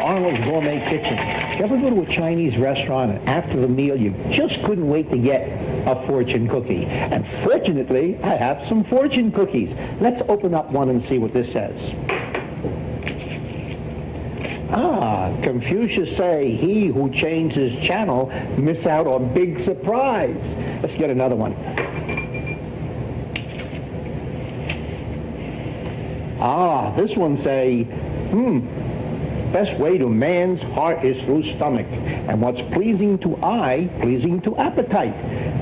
Arnold's Gourmet Kitchen. You ever go to a Chinese restaurant and after the meal you just couldn't wait to get a fortune cookie? And fortunately, I have some fortune cookies. Let's open up one and see what this says. Confucius say, he who changes channel miss out on big surprise. Let's get another one. This one say, best way to man's heart is through stomach, and what's pleasing to eye, pleasing to appetite.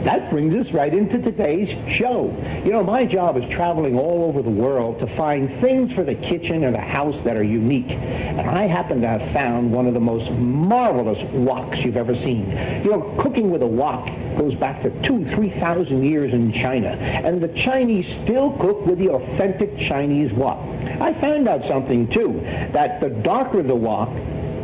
That brings us right into today's show. You know, my job is traveling all over the world to find things for the kitchen or the house that are unique. And I happen to have found one of the most marvelous woks you've ever seen. You know, cooking with a wok goes back to 2,000-3,000 years in China. And the Chinese still cook with the authentic Chinese wok. I found out something, too, that the darker the wok,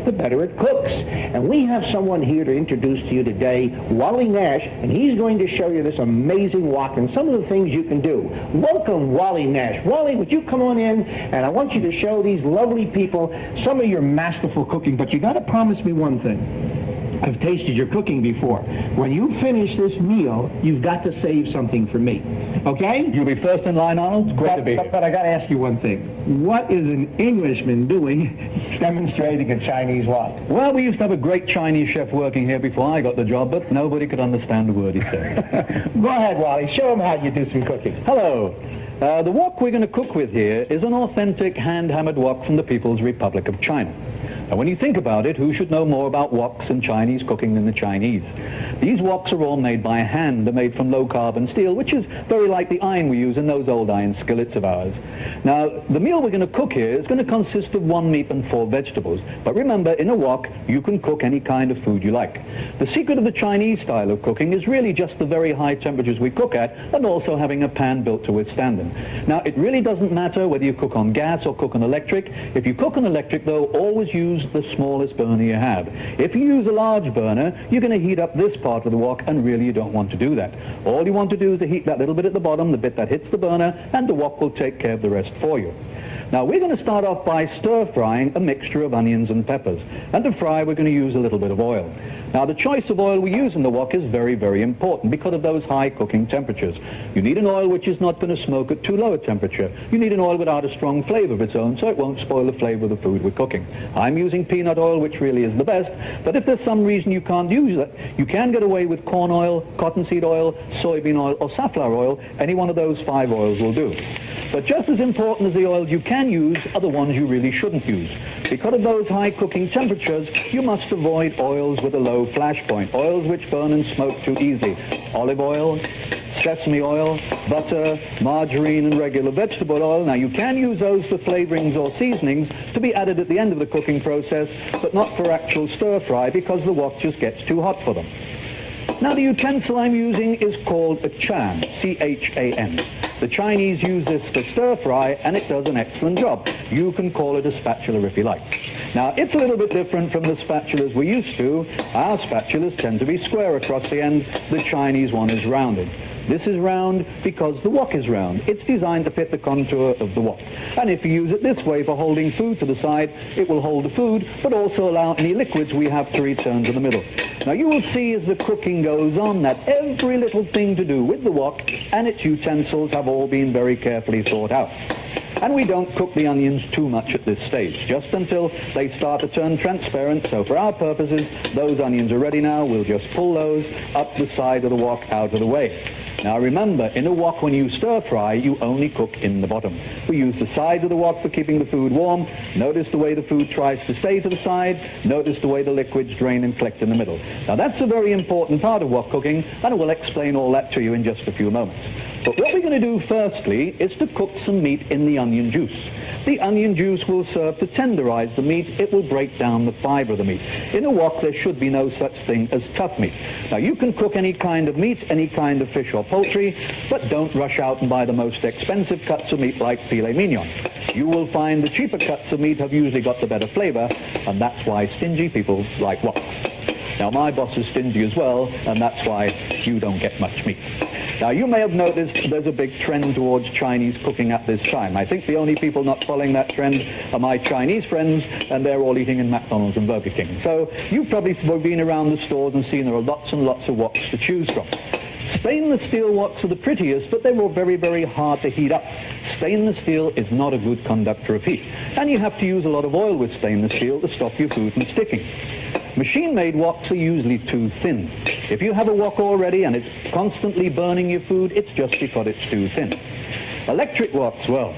the better it cooks. And we have someone here to introduce to you today, Wally Nash, and he's going to show you this amazing wok and some of the things you can do. Welcome, Wally Nash. Wally, would you come on in? And I want you to show these lovely people some of your masterful cooking, but you got to promise me one thing. I've tasted your cooking before. When you finish this meal, you've got to save something for me. Okay? You'll be first in line, Arnold. It's great to be here. But I got to ask you one thing. What is an Englishman doing demonstrating a Chinese wok? Well, we used to have a great Chinese chef working here before I got the job, but nobody could understand a word he said. Go ahead, Wally. Show them how you do some cooking. Hello. The wok we're going to cook with here is an authentic hand-hammered wok from the People's Republic of China. And when you think about it, who should know more about woks and Chinese cooking than the Chinese? These woks are all made by hand. They're made from low-carbon steel, which is very like the iron we use in those old iron skillets of ours. Now, the meal we're going to cook here is going to consist of 1 meat and 4 vegetables. But remember, in a wok, you can cook any kind of food you like. The secret of the Chinese style of cooking is really just the very high temperatures we cook at, and also having a pan built to withstand them. Now, it really doesn't matter whether you cook on gas or cook on electric. If you cook on electric, though, always use the smallest burner you have. If you use a large burner, you're going to heat up this part of the wok, and really you don't want to do that. All you want to do is to heat that little bit at the bottom, the bit that hits the burner, and the wok will take care of the rest for you. Now, we're going to start off by stir-frying a mixture of onions and peppers. And to fry, we're going to use a little bit of oil. Now, the choice of oil we use in the wok is very, very important because of those high cooking temperatures. You need an oil which is not going to smoke at too low a temperature. You need an oil without a strong flavor of its own, so it won't spoil the flavor of the food we're cooking. I'm using peanut oil, which really is the best, but if there's some reason you can't use it, you can get away with corn oil, cottonseed oil, soybean oil, or safflower oil. Any one of those 5 oils will do. But just as important as the oils you can use are the ones you really shouldn't use. Because of those high cooking temperatures, you must avoid oils with a low flash point, oils which burn and smoke too easy. Olive oil, sesame oil, butter, margarine, and regular vegetable oil. Now, you can use those for flavorings or seasonings to be added at the end of the cooking process, but not for actual stir-fry because the wok just gets too hot for them. Now, the utensil I'm using is called a chan, C-H-A-N. The Chinese use this for stir-fry, and it does an excellent job. You can call it a spatula if you like. Now, it's a little bit different from the spatulas we're used to. Our spatulas tend to be square across the end. The Chinese one is rounded. This is round because the wok is round. It's designed to fit the contour of the wok. And if you use it this way for holding food to the side, it will hold the food, but also allow any liquids we have to return to the middle. Now, you will see as the cooking goes on that every little thing to do with the wok and its utensils have all been very carefully thought out. And we don't cook the onions too much at this stage, just until they start to turn transparent. So for our purposes, those onions are ready now. We'll just pull those up the side of the wok out of the way. Now remember, in a wok when you stir fry, you only cook in the bottom. We use the sides of the wok for keeping the food warm. Notice the way the food tries to stay to the side. Notice the way the liquids drain and collect in the middle. Now that's a very important part of wok cooking, and we'll explain all that to you in just a few moments. But what we're going to do firstly is to cook some meat in the onion juice. The onion juice will serve to tenderize the meat. It will break down the fiber of the meat. In a wok, there should be no such thing as tough meat. Now, you can cook any kind of meat, any kind of fish or poultry, but don't rush out and buy the most expensive cuts of meat like filet mignon. You will find the cheaper cuts of meat have usually got the better flavor, and that's why stingy people like wok. Now, my boss is stingy as well, and that's why you don't get much meat. Now, you may have noticed there's a big trend towards Chinese cooking at this time. I think the only people not following that trend are my Chinese friends, and they're all eating in McDonald's and Burger King. So you've probably been around the stores and seen there are lots and lots of woks to choose from. Stainless steel woks are the prettiest, but they're all very, very hard to heat up. Stainless steel is not a good conductor of heat, and you have to use a lot of oil with stainless steel to stop your food from sticking. Machine-made woks are usually too thin. If you have a wok already and it's constantly burning your food, it's just because it's too thin. Electric woks, well,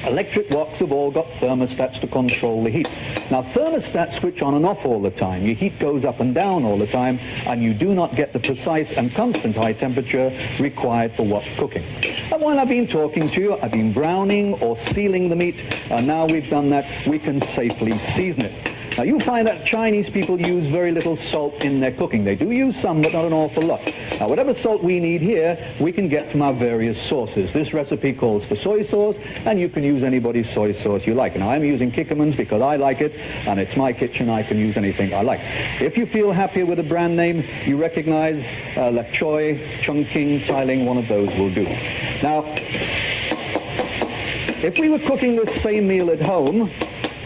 electric woks have all got thermostats to control the heat. Now, thermostats switch on and off all the time. Your heat goes up and down all the time, and you do not get the precise and constant high temperature required for wok cooking. And while I've been talking to you, I've been browning or sealing the meat, and now we've done that, we can safely season it. Now, you'll find that Chinese people use very little salt in their cooking. They do use some, but not an awful lot. Now, whatever salt we need here, we can get from our various sources. This recipe calls for soy sauce, and you can use anybody's soy sauce you like. Now, I'm using Kikkoman's because I like it, and it's my kitchen. I can use anything I like. If you feel happier with a brand name, you recognize Lak Choy, Chungking, Tailing, one of those will do. Now, if we were cooking this same meal at home,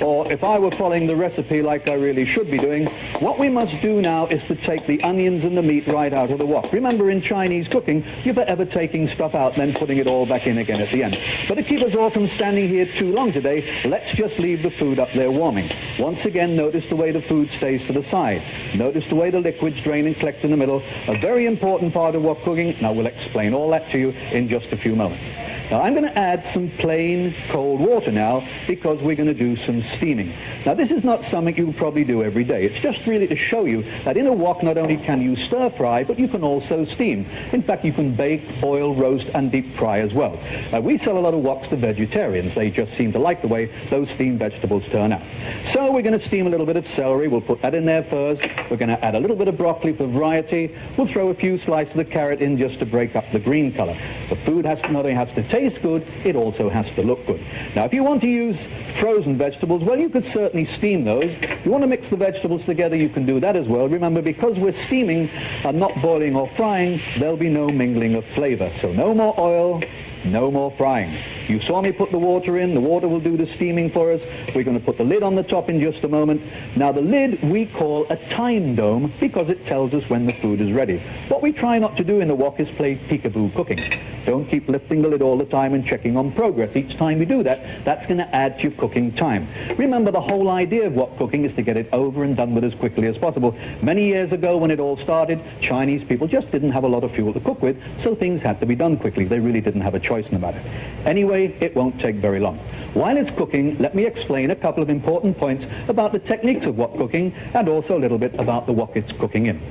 or if I were following the recipe like I really should be doing, what we must do now is to take the onions and the meat right out of the wok. Remember, in Chinese cooking, you're forever taking stuff out and then putting it all back in again at the end. But to keep us all from standing here too long today, let's just leave the food up there warming. Once again, notice the way the food stays to the side. Notice the way the liquids drain and collect in the middle. A very important part of wok cooking. Now, we'll explain all that to you in just a few moments. Now, I'm going to add some plain cold water now because we're going to do some steaming. Now, this is not something you probably do every day. It's just really to show you that in a wok not only can you stir fry, but you can also steam. In fact, you can bake, boil, roast, and deep fry as well. We sell a lot of woks to vegetarians. They just seem to like the way those steamed vegetables turn out. So we're going to steam a little bit of celery. We'll put that in there first. We're going to add a little bit of broccoli for variety. We'll throw a few slices of carrot in just to break up the green color. The food not only has to taste good, it also has to look good. Now, if you want to use frozen vegetables, well, you could certainly steam those. If you want to mix the vegetables together, you can do that as well. Remember, because we're steaming and not boiling or frying, there'll be no mingling of flavor. So no more oil, no more frying. You saw me put the water in. The water will do the steaming for us. We're going to put the lid on the top in just a moment. Now, the lid we call a time dome because it tells us when the food is ready. What we try not to do in the wok is play peekaboo cooking. Don't keep lifting the lid all the time and checking on progress. Each time you do that, that's going to add to your cooking time. Remember, the whole idea of wok cooking is to get it over and done with as quickly as possible. Many years ago, when it all started, Chinese people just didn't have a lot of fuel to cook with, so things had to be done quickly. They really didn't have a choice in the matter. Anyway, it won't take very long. While it's cooking, let me explain a couple of important points about the techniques of wok cooking and also a little bit about the wok it's cooking in.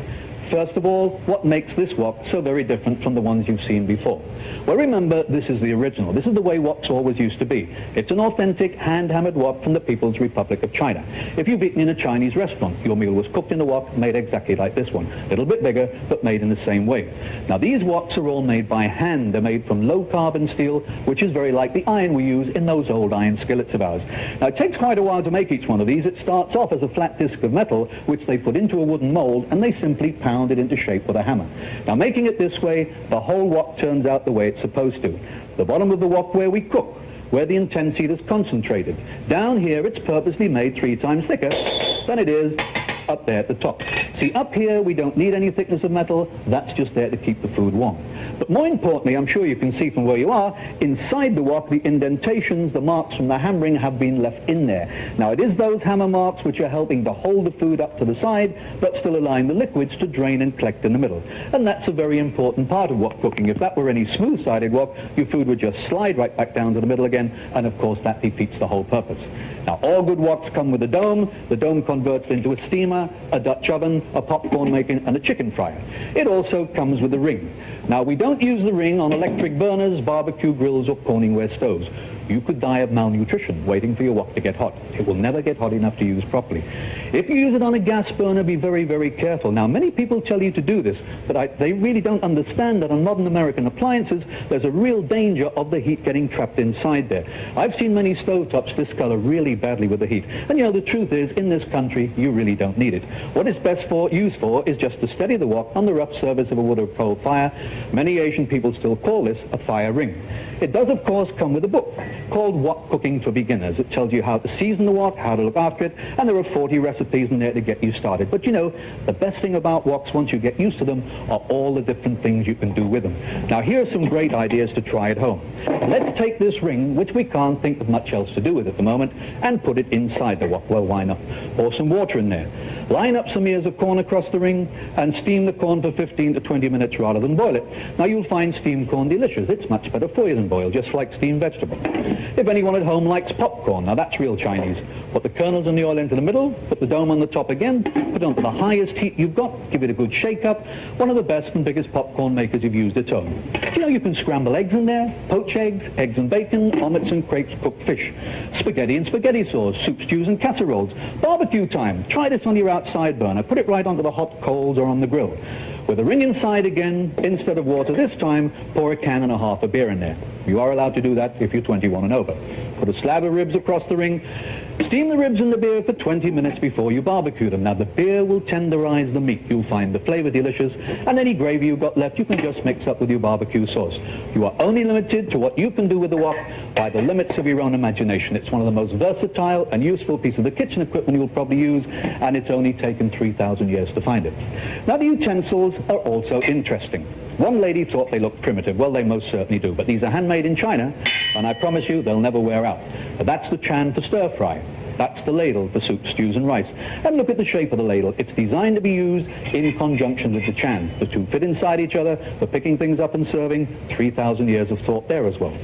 First of all, what makes this wok so very different from the ones you've seen before? Well, remember, this is the original. This is the way woks always used to be. It's an authentic hand-hammered wok from the People's Republic of China. If you've eaten in a Chinese restaurant, your meal was cooked in a wok made exactly like this one. A little bit bigger, but made in the same way. Now, these woks are all made by hand. They're made from low-carbon steel, which is very like the iron we use in those old iron skillets of ours. Now, it takes quite a while to make each one of these. It starts off as a flat disc of metal, which they put into a wooden mold, and they simply pound it into shape with a hammer. Now, making it this way, the whole wok turns out the way it's supposed to. The bottom of the wok where we cook, where the intense heat is concentrated. Down here, it's purposely made 3 times thicker than it is up there at the top. See, up here, we don't need any thickness of metal. That's just there to keep the food warm. But more importantly, I'm sure you can see from where you are, inside the wok, the indentations, the marks from the hammering have been left in there. Now, it is those hammer marks which are helping to hold the food up to the side, but still allowing the liquids to drain and collect in the middle. And that's a very important part of wok cooking. If that were any smooth-sided wok, your food would just slide right back down to the middle again, and of course, that defeats the whole purpose. Now, all good woks come with a dome. The dome converts into a steamer, a Dutch oven, a popcorn maker, and a chicken fryer. It also comes with a ring. Now, we don't use the ring on electric burners, barbecue grills, or Corningware stoves. You could die of malnutrition waiting for your wok to get hot. It will never get hot enough to use properly. If you use it on a gas burner, be very, very careful. Now, many people tell you to do this, but they really don't understand that on modern American appliances, there's a real danger of the heat getting trapped inside there. I've seen many stovetops discolor really badly with the heat. And you know, the truth is, in this country, you really don't need it. What it's best used for is just to steady the wok on the rough surface of a wood or coal fire. Many Asian people still call this a fire ring. It does, of course, come with a book called Wok Cooking for Beginners. It tells you how to season the wok, how to look after it, and there are 40 recipes in there to get you started. But you know, the best thing about woks, once you get used to them, are all the different things you can do with them. Now, here are some great ideas to try at home. Let's take this ring, which we can't think of much else to do with at the moment, and put it inside the wok. Well, why not? Pour some water in there. Line up some ears of corn across the ring and steam the corn for 15 to 20 minutes rather than boil it. Now, you'll find steamed corn delicious. It's much better for you than boiled, just like steamed vegetable. If anyone at home likes popcorn, now that's real Chinese. Put the kernels and the oil into the middle, put the dome on the top again, put it on to the highest heat you've got, give it a good shake up. One of the best and biggest popcorn makers you've used at home. You know, you can scramble eggs in there, poach eggs and bacon, omelettes and crepes, cooked fish, spaghetti and spaghetti sauce, soup, stews and casseroles. Barbecue time. Try this on your outside burner. Put it right onto the hot coals or on the grill. With the ring inside again, instead of water this time, pour a can and a half of beer in there. You are allowed to do that if you're 21 and over. Put a slab of ribs across the ring. Steam the ribs in the beer for 20 minutes before you barbecue them. Now, the beer will tenderize the meat. You'll find the flavor delicious, and any gravy you've got left, you can just mix up with your barbecue sauce. You are only limited to what you can do with the wok by the limits of your own imagination. It's one of the most versatile and useful pieces of the kitchen equipment you'll probably use, and it's only taken 3,000 years to find it. Now, the utensils are also interesting. One lady thought they looked primitive. Well, they most certainly do, but these are handmade in China, and I promise you they'll never wear out. But that's the chan for stir fry. That's the ladle for soup, stews and rice. And look at the shape of the ladle. It's designed to be used in conjunction with the chan. The two fit inside each other for picking things up and serving. 3,000 years of thought there as well.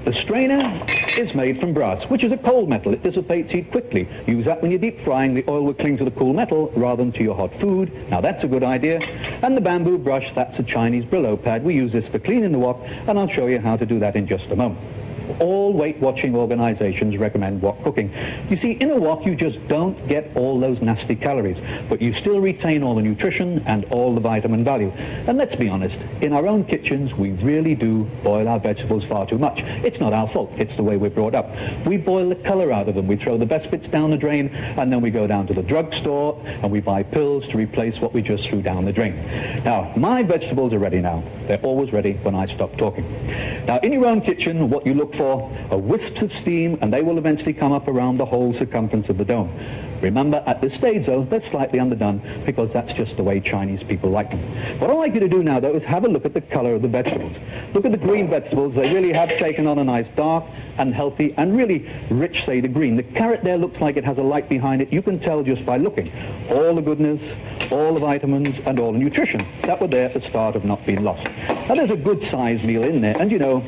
The strainer is made from brass, which is a cold metal. It dissipates heat quickly. Use that when you're deep frying. The oil will cling to the cool metal rather than to your hot food. Now, that's a good idea. And the bamboo brush, that's a Chinese Brillo pad. We use this for cleaning the wok, and I'll show you how to do that in just a moment. All weight-watching organizations recommend wok cooking. You see, in a wok, you just don't get all those nasty calories, but you still retain all the nutrition and all the vitamin value. And let's be honest, in our own kitchens, we really do boil our vegetables far too much. It's not our fault. It's the way we're brought up. We boil the color out of them. We throw the best bits down the drain, and then we go down to the drugstore, and we buy pills to replace what we just threw down the drain. Now, my vegetables are ready now. They're always ready when I stop talking. Now, in your own kitchen, what you look for are wisps of steam, and they will eventually come up around the whole circumference of the dome. Remember, at this stage, though, they're slightly underdone because that's just the way Chinese people like them. What I'd like you to do now, though, is have a look at the color of the vegetables. Look at the green vegetables. They really have taken on a nice dark and healthy and really rich shade of green. The carrot there looks like it has a light behind it. You can tell just by looking. All the goodness, all the vitamins, and all the nutrition that were there at the start have not been lost. Now, there's a good-sized meal in there, and you know,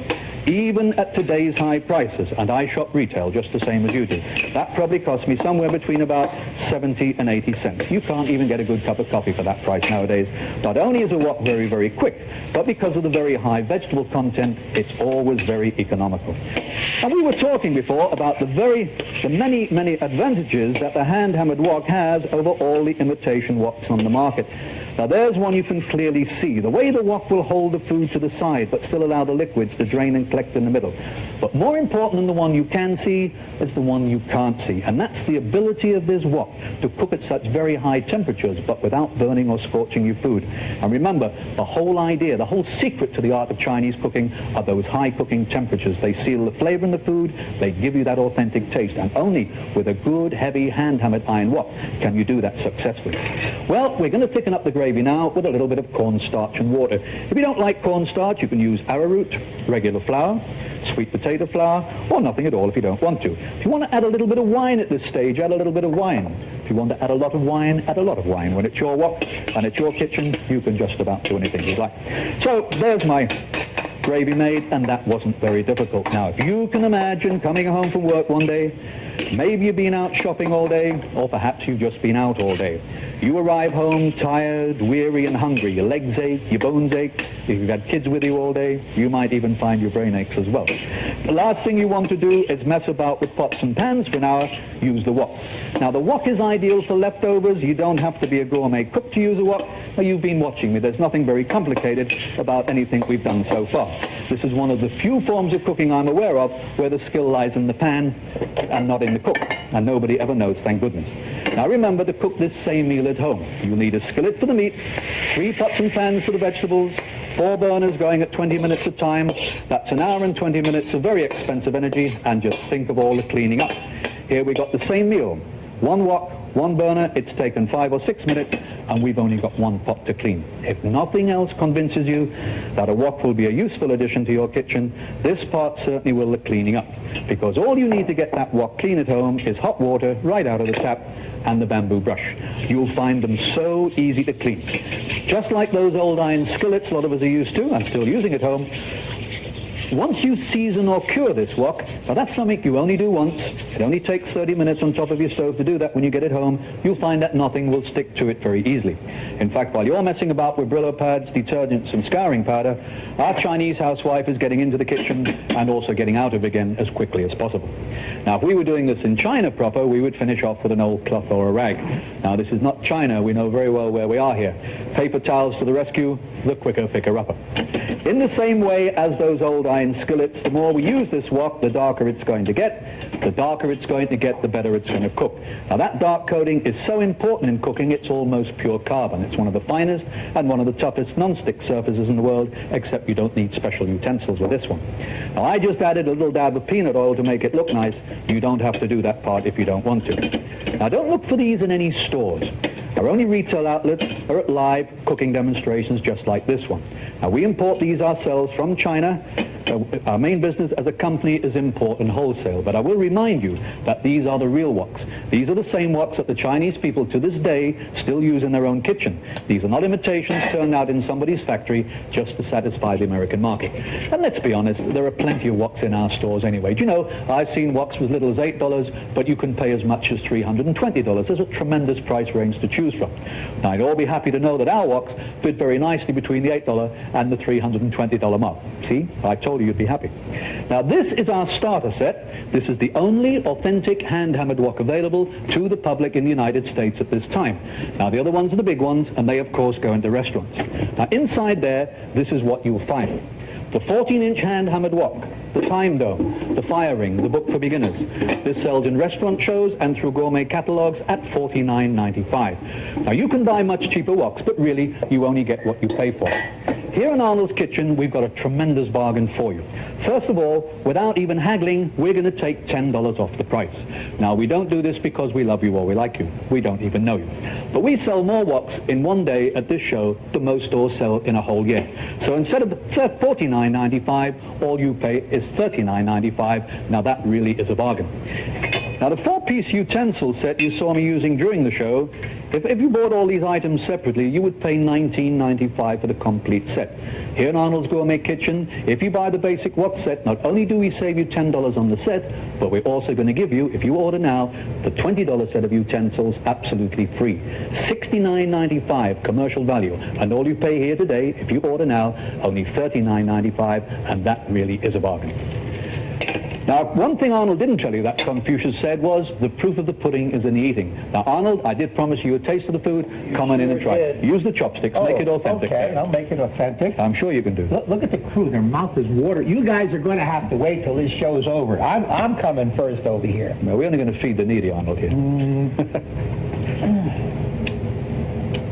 even at today's high prices, and I shop retail just the same as you do, that probably cost me somewhere between about 70 and 80 cents. You can't even get a good cup of coffee for that price nowadays. Not only is a wok very, very quick, but because of the very high vegetable content, it's always very economical. And we were talking before about the many, many advantages that the hand-hammered wok has over all the imitation woks on the market. Now, there's one you can clearly see. The way the wok will hold the food to the side, but still allow the liquids to drain and collect in the middle. But more important than the one you can see is the one you can't see. And that's the ability of this wok to cook at such very high temperatures, but without burning or scorching your food. And remember, the whole idea, the whole secret to the art of Chinese cooking are those high cooking temperatures. They seal the flavor in the food, they give you that authentic taste. And only with a good, heavy, hand-hammered iron wok can you do that successfully. Well, we're going to thicken up the gravy now with a little bit of cornstarch and water. If you don't like cornstarch, you can use arrowroot, regular flour, sweet potato flour, or nothing at all if you don't want to. If you want to add a little bit of wine at this stage, add a little bit of wine. If you want to add a lot of wine, add a lot of wine. When it's your wok and it's your kitchen, you can just about do anything you like. So there's my gravy made, and that wasn't very difficult. Now, if you can imagine coming home from work one day, Maybe you've been out shopping all day, or perhaps you've just been out all day. You arrive home tired, weary and hungry. Your legs ache, your bones ache. If you've had kids with you all day, you might even find your brain aches as well. The last thing you want to do is mess about with pots and pans for an hour. Use the wok. Now the wok is ideal for leftovers. You don't have to be a gourmet cook to use a wok. Now, you've been watching me. There's nothing very complicated about anything we've done so far. This is one of the few forms of cooking I'm aware of where the skill lies in the pan and not in the cook. And nobody ever knows, thank goodness. Now remember to cook this same meal at home. You'll need a skillet for the meat, 3 pots and pans for the vegetables, 4 burners going at 20 minutes a time. That's an hour and 20 minutes of very expensive energy, and just think of all the cleaning up. Here we got the same meal. 1 wok, 1 burner, it's taken 5 or 6 minutes, and we've only got 1 pot to clean. If nothing else convinces you that a wok will be a useful addition to your kitchen, this part certainly will the cleaning up. Because all you need to get that wok clean at home is hot water right out of the tap and the bamboo brush. You'll find them so easy to clean. Just like those old iron skillets a lot of us are used to and still using at home, once you season or cure this wok, now that's something you only do once. It only takes 30 minutes on top of your stove to do that when you get it home. You'll find that nothing will stick to it very easily. In fact, while you're messing about with Brillo pads, detergents and scouring powder, our Chinese housewife is getting into the kitchen and also getting out of it again as quickly as possible. Now, if we were doing this in China proper, we would finish off with an old cloth or a rag. Now, this is not China. We know very well where we are here. Paper towels to the rescue, the quicker picker-upper. In the same way as those old iron skillets, the more we use this wok, the darker it's going to get. The darker it's going to get, the better it's going to cook. Now, that dark coating is so important in cooking, it's almost pure carbon. It's one of the finest and one of the toughest non-stick surfaces in the world, except you don't need special utensils with this one. Now, I just added a little dab of peanut oil to make it look nice. You don't have to do that part if you don't want to. Now, don't look for these in any stores. Our only retail outlets are at live cooking demonstrations just like this one. Now, we import these ourselves from China. Our main business as a company is import and wholesale, but I will remind you that these are the real woks. These are the same woks that the Chinese people to this day still use in their own kitchen. These are not imitations turned out in somebody's factory just to satisfy the American market. And let's be honest, there are plenty of woks in our stores anyway. Do you know, I've seen woks as little as $8, but you can pay as much as $320. There's a tremendous price range to choose from. Now, I'd all be happy to know that our woks fit very nicely between the $8 and the $320 mark. See, I told you you'd be happy. Now, this is our starter set. This is the only authentic hand-hammered wok available to the public in the United States at this time. Now, the other ones are the big ones, and they, of course, go into restaurants. Now, inside there, this is what you'll find. The 14-inch hand-hammered wok, the time dome, the fire ring, the book for beginners. This sells in restaurant shows and through gourmet catalogs at $49.95. Now, you can buy much cheaper woks, but really, you only get what you pay for. Here in Arnold's Kitchen, we've got a tremendous bargain for you. First of all, without even haggling, we're going to take $10 off the price. Now, we don't do this because we love you or we like you. We don't even know you. But we sell more woks in one day at this show than most stores sell in a whole year. So instead of $49.95, all you pay is $39.95. Now, that really is a bargain. Now, the 4-piece utensil set you saw me using during the show, if you bought all these items separately, you would pay $19.95 for the complete set. Here in Arnold's Gourmet Kitchen, if you buy the basic wok set, not only do we save you $10 on the set, but we're also going to give you, if you order now, the $20 set of utensils absolutely free. $69.95 commercial value. And all you pay here today, if you order now, only $39.95, and that really is a bargain. Now, one thing Arnold didn't tell you that Confucius said was, the proof of the pudding is in the eating. Now, Arnold, I did promise you a taste of the food. Come on in and try it. Use the chopsticks. Make it authentic. Okay, I'll make it authentic. I'm sure you can do. Look at the crew. Their mouth is watering. You guys are going to have to wait till this show's over. I'm coming first over here. No, we're only going to feed the needy, Arnold, here.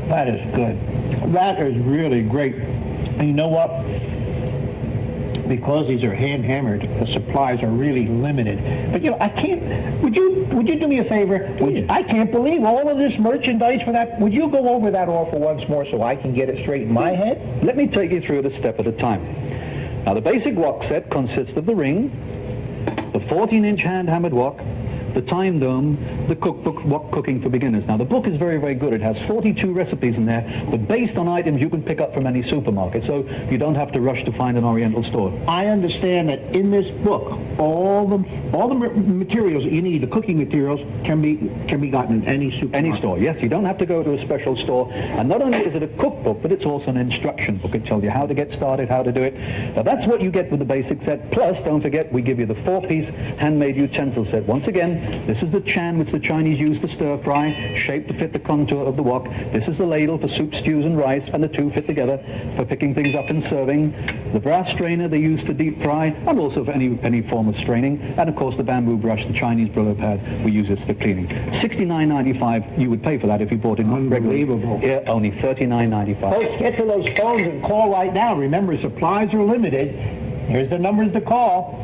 That is good. That is really great. And you know what? Because these are hand-hammered, the supplies are really limited. But, you know, I can't... Would you do me a favor? I can't believe all of this merchandise for that. Would you go over that offer once more so I can get it straight in my head? Let me take you through it a step at a time. Now, the basic wok set consists of the ring, the 14-inch hand-hammered wok, the time dome, the cookbook, Wok Cooking for Beginners. Now, the book is very, very good. It has 42 recipes in there, but based on items you can pick up from any supermarket, so you don't have to rush to find an Oriental store. I understand that in this book, all the materials that you need, the cooking materials, can be gotten in any supermarket. Any store, yes. You don't have to go to a special store. And not only is it a cookbook, but it's also an instruction book. It tells you how to get started, how to do it. Now, that's what you get with the basic set. Plus, don't forget, we give you the 4-piece handmade utensil set. Once again, this is the chan which the Chinese use for stir-fry, shaped to fit the contour of the wok. This is the ladle for soup, stews, and rice, and the two fit together for picking things up and serving. The brass strainer they use for deep fry, and also for any form of straining. And, of course, the bamboo brush, the Chinese Brillo pad, we use this for cleaning. $69.95 you would pay for that if you bought it Unbelievable. regularly. Here, only $39.95. Folks, get to those phones and call right now. Remember, supplies are limited. Here's the numbers to call.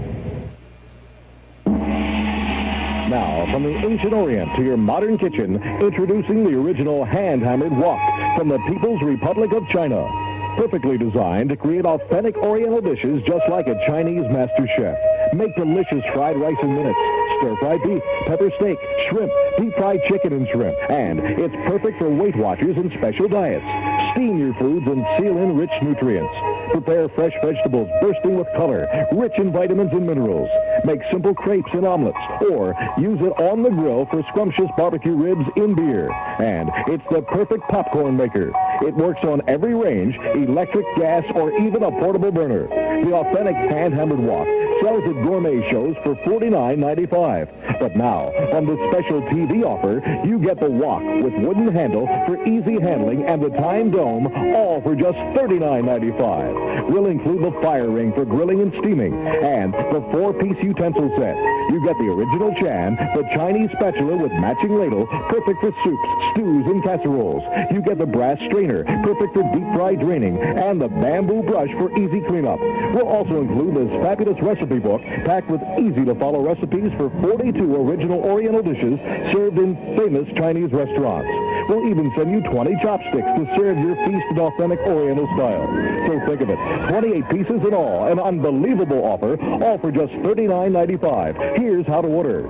Now, from the ancient Orient to your modern kitchen, introducing the original hand-hammered wok from the People's Republic of China. Perfectly designed to create authentic Oriental dishes just like a Chinese master chef. Make delicious fried rice in minutes, stir-fried beef, pepper steak, shrimp, deep-fried chicken and shrimp. And it's perfect for Weight Watchers and special diets. Steam your foods and seal in rich nutrients. Prepare fresh vegetables bursting with color, rich in vitamins and minerals. Make simple crepes and omelets, or use it on the grill for scrumptious barbecue ribs in beer. And it's the perfect popcorn maker. It works on every range, electric, gas, or even a portable burner. The authentic hand-hammered wok sells at gourmet shows for $49.95. But now, on the special TV offer, you get the wok with wooden handle for easy handling and the time dome, all for just $39.95. We'll include the fire ring for grilling and steaming, and the 4-piece utensil set. You get the original chan, the Chinese spatula with matching ladle, perfect for soups, stews, and casseroles. You get the brass strainer, perfect for deep-fried draining, and the bamboo brush for easy cleanup. We'll also include this fabulous recipe book packed with easy-to-follow recipes for 42 original Oriental dishes served in famous Chinese restaurants. We'll even send you 20 chopsticks to serve your feast in authentic Oriental style. So think of it, 28 pieces in all, an unbelievable offer, all for just $39.95. Here's how to order.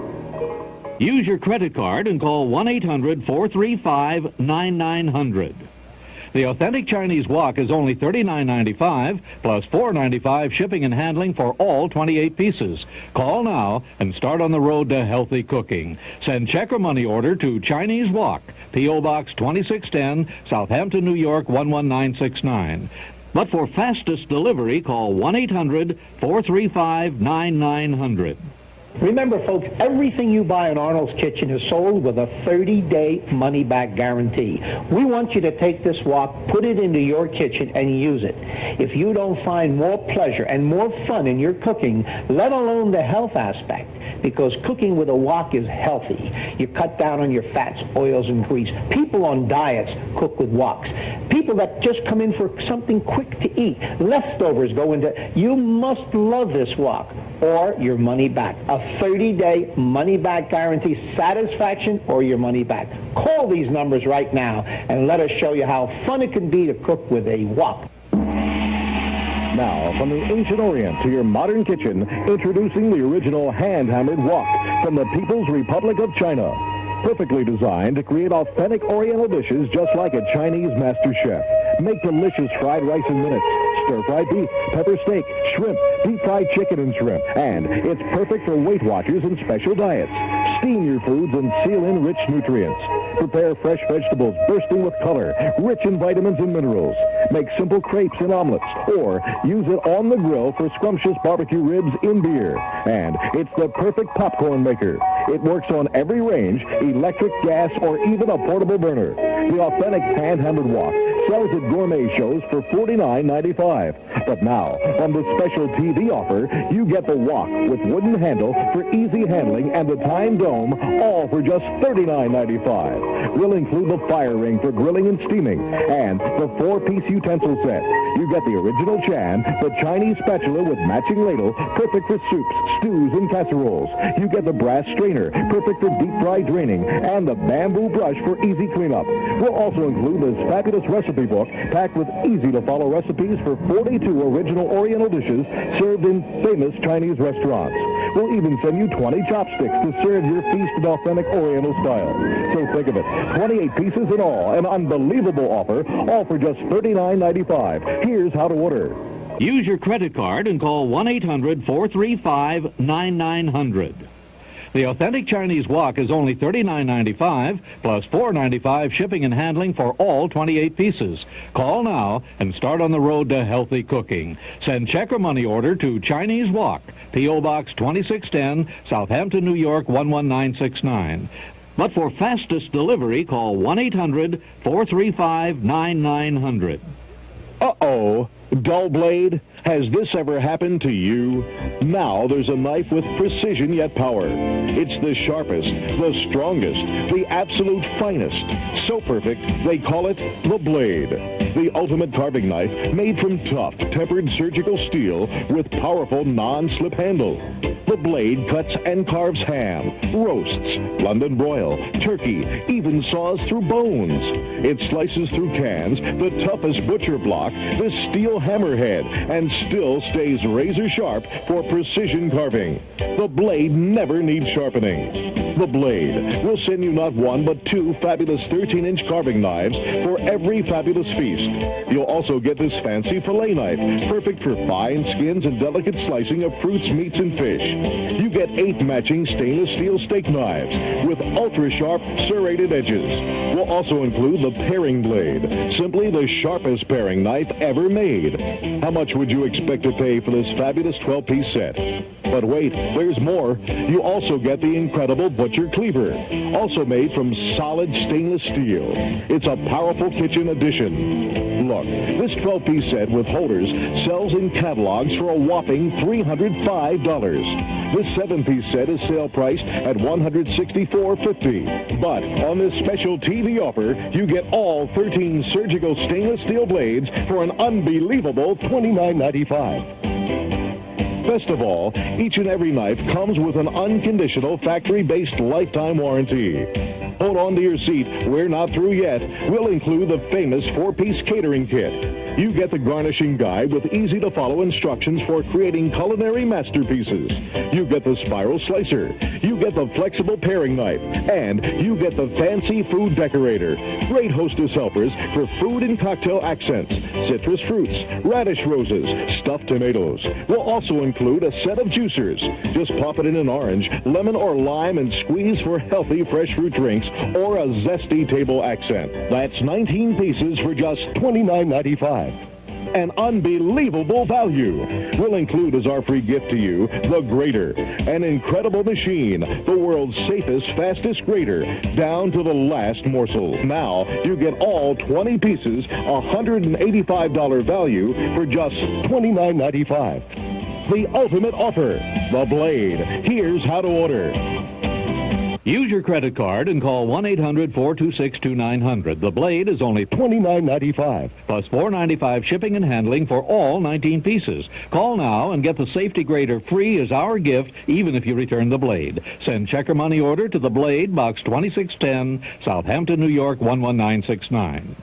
Use your credit card and call 1-800-435-9900. The authentic Chinese wok is only $39.95 plus $4.95 shipping and handling for all 28 pieces. Call now and start on the road to healthy cooking. Send check or money order to Chinese Wok, P.O. Box 2610, Southampton, New York 11969. But for fastest delivery, call 1-800-435-9900. Remember, folks, everything you buy in Arnold's Kitchen is sold with a 30-day money-back guarantee. We want you to take this wok, put it into your kitchen, and use it. If you don't find more pleasure and more fun in your cooking, let alone the health aspect, because cooking with a wok is healthy. You cut down on your fats, oils, and grease. People on diets cook with woks. People that just come in for something quick to eat, leftovers go into. You must love this wok, or your money back. A 30-day money-back guarantee, satisfaction or your money back. Call these numbers right now and let us show you how fun it can be to cook with a wok. Now, from the ancient Orient to your modern kitchen, introducing the original hand-hammered wok from the People's Republic of China. Perfectly designed to create authentic Oriental dishes just like a Chinese master chef. Make delicious fried rice in minutes, stir-fried beef, pepper steak, shrimp, deep-fried chicken and shrimp. And it's perfect for Weight Watchers and special diets. Steam your foods and seal in rich nutrients. Prepare fresh vegetables bursting with color, rich in vitamins and minerals. Make simple crepes and omelets, or use it on the grill for scrumptious barbecue ribs in beer. And it's the perfect popcorn maker. It works on every range, electric, gas, or even a portable burner. The authentic hand-hammered wok sells at gourmet shows for $49.95. But now, on the special TV offer, you get the wok with wooden handle for easy handling and the time dome, all for just $39.95. We'll include the fire ring for grilling and steaming, and the 4-piece utensil set. You get the original chan, the Chinese spatula with matching ladle, perfect for soups, stews, and casseroles. You get the brass strainer, perfect for deep-fried draining, and the bamboo brush for easy cleanup. We'll also include this fabulous recipe book packed with easy-to-follow recipes for 42 original Oriental dishes served in famous Chinese restaurants. We'll even send you 20 chopsticks to serve your your feast in authentic Oriental style. So think of it, 28 pieces in all, an unbelievable offer, all for just $39.95. Here's how to order. Use your credit card and call 1-800-435-9900. The authentic Chinese wok is only $39.95 plus $4.95 shipping and handling for all 28 pieces. Call now and start on the road to healthy cooking. Send check or money order to Chinese Wok, P.O. Box 2610, Southampton, New York 11969. But for fastest delivery, call 1-800-435-9900. Uh-oh. Dull blade? Has this ever happened to you? Now there's a knife with precision yet power. It's the sharpest, the strongest, the absolute finest. So perfect, they call it the Blade. The ultimate carving knife made from tough, tempered surgical steel with powerful non-slip handle. The Blade cuts and carves ham, roasts, London broil, turkey, even saws through bones. It slices through cans, the toughest butcher block, this steel hammerhead, and still stays razor sharp for precision carving. The Blade never needs sharpening. The Blade will send you not one but two fabulous 13-inch carving knives for every fabulous feast. You'll also get this fancy fillet knife, perfect for fine skins and delicate slicing of fruits, meats, and fish. You get 8 matching stainless steel steak knives with ultra-sharp serrated edges. We'll also include the paring blade, simply the sharpest paring knife ever made. How much would you expect to pay for this fabulous 12-piece set? But wait, there's more. You also get the incredible butcher cleaver, also made from solid stainless steel. It's a powerful kitchen addition. Look, this 12-piece set with holders sells in catalogs for a whopping $305. This 7-piece set is sale priced at $164.50. But on this special TV offer, you get all 13 surgical stainless steel blades for an unbelievable $29.95. Best of all, each and every knife comes with an unconditional factory-based lifetime warranty. Hold on to your seat. We're not through yet. We'll include the famous 4-piece catering kit. You get the garnishing guide with easy-to-follow instructions for creating culinary masterpieces. You get the spiral slicer. You get the flexible paring knife. And you get the fancy food decorator. Great hostess helpers for food and cocktail accents, citrus fruits, radish roses, stuffed tomatoes. We'll also include a set of juicers. Just pop it in an orange, lemon, or lime and squeeze for healthy fresh fruit drinks or a zesty table accent. That's 19 pieces for just $29.95. An unbelievable value. We'll include as our free gift to you the grater, an incredible machine, the world's safest, fastest grater, down to the last morsel. Now you get all 20 pieces, $185 value for just $29.95. The ultimate offer, the Blade. Here's how to order. Use your credit card and call 1-800-426-2900. The Blade is only $29.95. plus $4.95 shipping and handling for all 19 pieces. Call now and get the safety grater free as our gift, even if you return the Blade. Send check or money order to the Blade, Box 2610, Southampton, New York 11969.